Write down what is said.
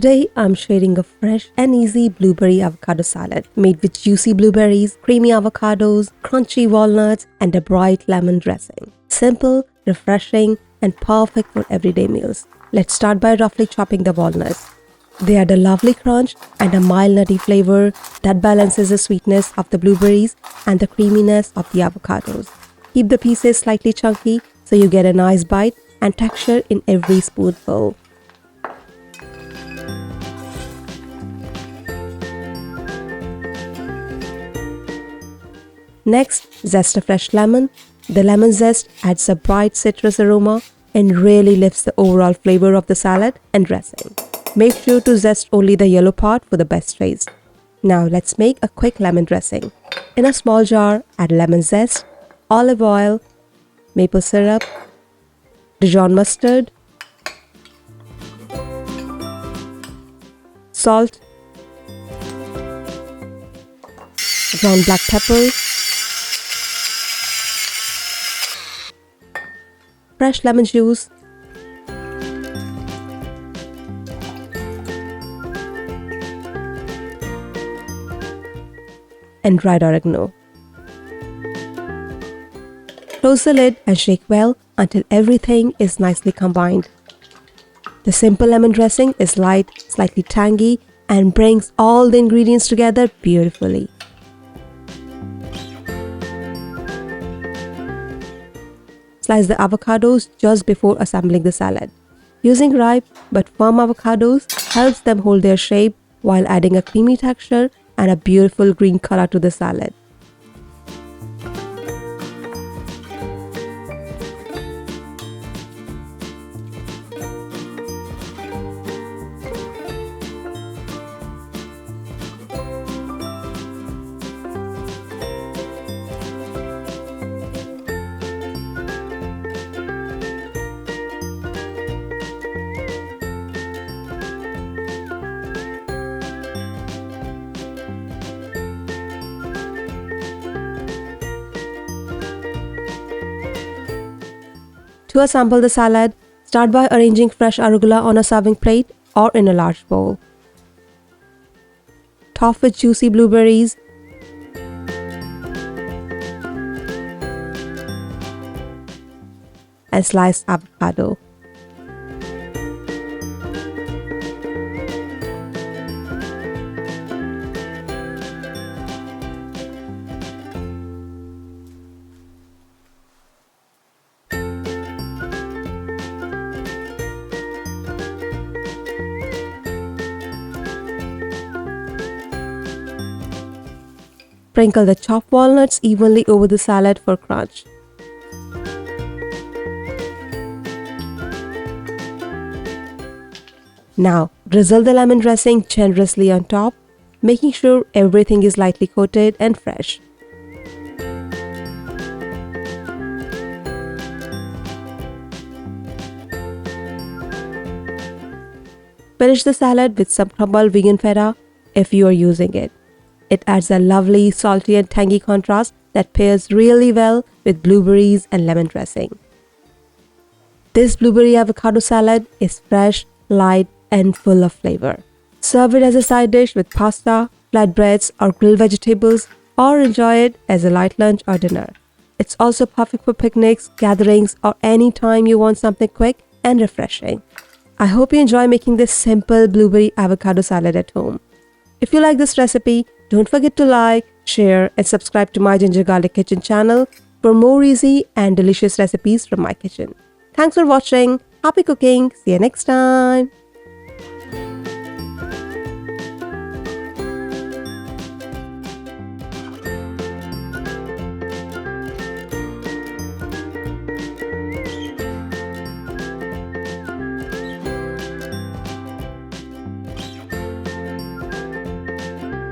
Today I'm sharing a fresh and easy blueberry avocado salad made with juicy blueberries, creamy avocados, crunchy walnuts, and a bright lemon dressing. Simple, refreshing, and perfect for everyday meals. Let's start by roughly chopping the walnuts. They add a lovely crunch and a mild nutty flavor that balances the sweetness of the blueberries and the creaminess of the avocados. Keep the pieces slightly chunky so you get a nice bite and texture in every spoonful. Next, zest a fresh lemon. The lemon zest adds a bright citrus aroma and really lifts the overall flavor of the salad and dressing. Make sure to zest only the yellow part for the best taste. Now let's make a quick lemon dressing. In a small jar, add lemon zest, olive oil, maple syrup, Dijon mustard, salt, ground black pepper, fresh lemon juice, and dried oregano. Close the lid and shake well until everything is nicely combined. The simple lemon dressing is light, slightly tangy, and brings all the ingredients together beautifully. Slice the avocados just before assembling the salad. Using ripe but firm avocados helps them hold their shape while adding a creamy texture and a beautiful green color to the salad. To assemble the salad, start by arranging fresh arugula on a serving plate or in a large bowl. Top with juicy blueberries, and sliced avocado. Sprinkle the chopped walnuts evenly over the salad for crunch. Now, drizzle the lemon dressing generously on top, making sure everything is lightly coated and fresh. Finish the salad with some crumbled vegan feta if you are using it. It adds a lovely, salty and tangy contrast that pairs really well with blueberries and lemon dressing. This blueberry avocado salad is fresh, light, and full of flavor. Serve it as a side dish with pasta, flatbreads, or grilled vegetables, or enjoy it as a light lunch or dinner. It's also perfect for picnics, gatherings, or any time you want something quick and refreshing. I hope you enjoy making this simple blueberry avocado salad at home. If you like this recipe, don't forget to like, share, and subscribe to my Ginger Garlic Kitchen channel for more easy and delicious recipes from my kitchen. Thanks for watching. Happy cooking. See you next time.